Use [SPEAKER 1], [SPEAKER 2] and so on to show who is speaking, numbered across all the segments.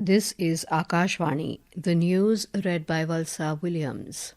[SPEAKER 1] This is Akashvani, the news read by Valsa Williams.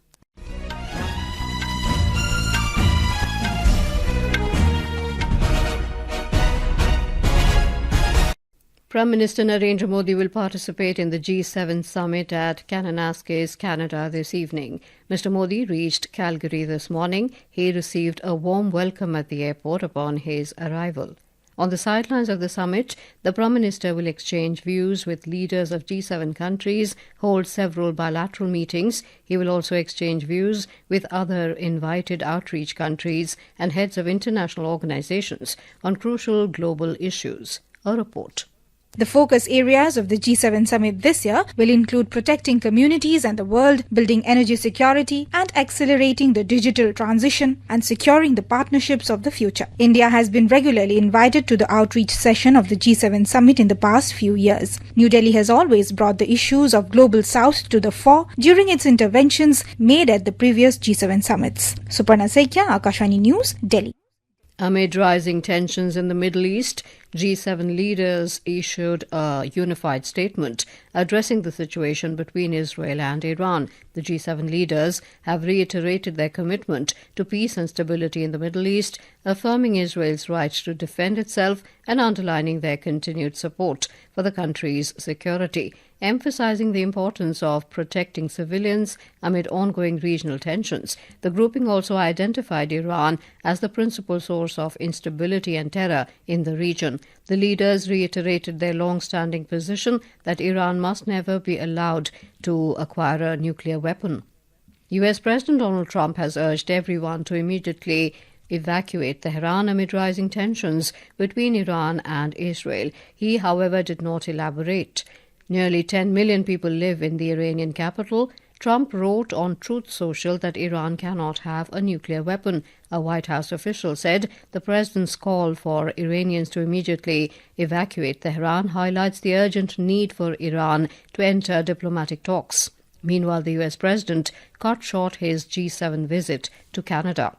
[SPEAKER 1] Prime Minister Narendra Modi will participate in the G7 summit at Kananaskis, Canada this evening. Mr. Modi reached Calgary this morning. He received a warm welcome at the airport upon his arrival. On the sidelines of the summit, the Prime Minister will exchange views with leaders of G7 countries, hold several bilateral meetings. He will also exchange views with other invited outreach countries and heads of international organizations on crucial global issues. A report.
[SPEAKER 2] The focus areas of the G7 summit this year will include protecting communities and the world, building energy security, and accelerating the digital transition and securing the partnerships of the future. India has been regularly invited to the outreach session of the G7 summit in the past few years. New Delhi has always brought the issues of Global South to the fore during its interventions made at the previous G7 summits. Suparna Saikia, Akashvani News, Delhi.
[SPEAKER 1] Amid rising tensions in the Middle East, G7 leaders issued a unified statement addressing the situation between Israel and Iran. The G7 leaders have reiterated their commitment to peace and stability in the Middle East, affirming Israel's right to defend itself and underlining their continued support for the country's security, emphasizing the importance of protecting civilians amid ongoing regional tensions. The grouping also identified Iran as the principal source of instability and terror in the region. The leaders reiterated their long-standing position that Iran must never be allowed to acquire a nuclear weapon. US President Donald Trump has urged everyone to immediately evacuate Tehran amid rising tensions between Iran and Israel. He, however, did not elaborate. Nearly 10 million people live in the Iranian capital. Trump wrote on Truth Social that Iran cannot have a nuclear weapon. A White House official said the president's call for Iranians to immediately evacuate Tehran highlights the urgent need for Iran to enter diplomatic talks. Meanwhile, the US president cut short his G7 visit to Canada.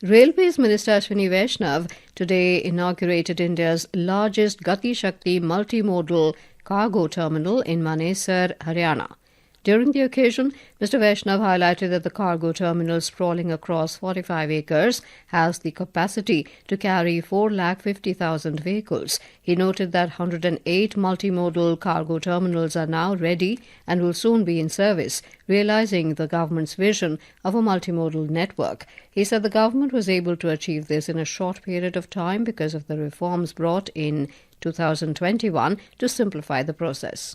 [SPEAKER 1] Railways Minister Ashwini Vaishnaw today inaugurated India's largest Gatishakti multimodal cargo terminal in Manesar, Haryana. During the occasion, Mr. Vaishnaw highlighted that the cargo terminal, sprawling across 45 acres, has the capacity to carry 450,000 vehicles. He noted that 108 multimodal cargo terminals are now ready and will soon be in service, realizing the government's vision of a multimodal network. He said the government was able to achieve this in a short period of time because of the reforms brought in 2021 to simplify the process.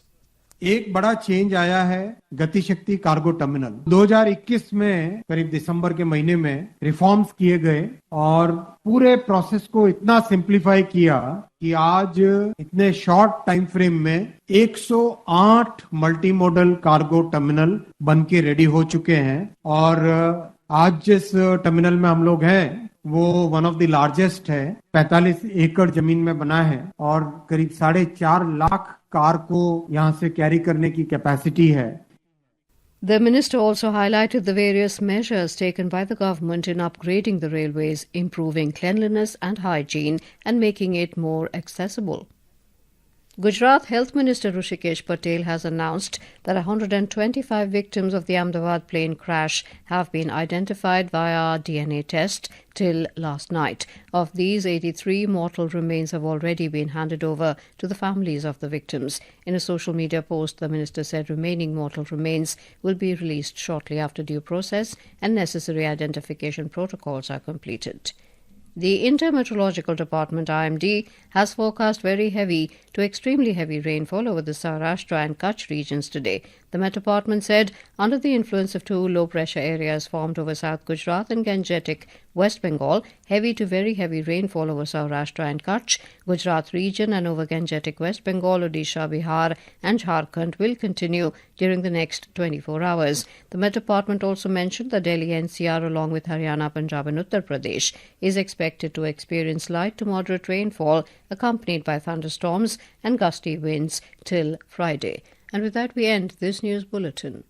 [SPEAKER 3] एक बड़ा change आया है Gatishakti cargo terminal 2021 में करीब दिसंबर के महीने में reforms किए गए और पूरे प्रोसेस को इतना सिंप्लीफाई किया कि आज इतने शॉर्ट टाइम फ्रेम में 108 मल्टी मॉडल कार्गो टर्मिनल बन के रेडी हो चुके हैं और आज जिस टर्मिनल में हम लोग हैं वो वन ऑफ द लार्जेस्ट है 45 एकड़ जमीन में बना है और करीब 4.5 लाख कार को यहाँ से कैरी करने की कैपेसिटी है.
[SPEAKER 1] The minister also highlighted the various measures taken by the government in upgrading the railways, improving cleanliness and hygiene and making it more accessible. Gujarat Health Minister Hrishikesh Patel has announced that 125 victims of the Ahmedabad plane crash have been identified via DNA test till last night. Of these, 83 mortal remains have already been handed over to the families of the victims. In a social media post, the minister said remaining mortal remains will be released shortly after due process and necessary identification protocols are completed. The Intermeteorological Department IMD has forecast very heavy to extremely heavy rainfall over the Saurashtra and Kutch regions today. The Met Department said under the influence of two low-pressure areas formed over South Gujarat and Gangetic West Bengal, heavy to very heavy rainfall over Saurashtra and Kutch, Gujarat region and over Gangetic West Bengal, Odisha, Bihar and Jharkhand will continue during the next 24 hours. The Met Department also mentioned that Delhi NCR along with Haryana, Punjab and Uttar Pradesh is expected to experience light to moderate rainfall accompanied by thunderstorms and gusty winds till Friday. And with that we end this news bulletin.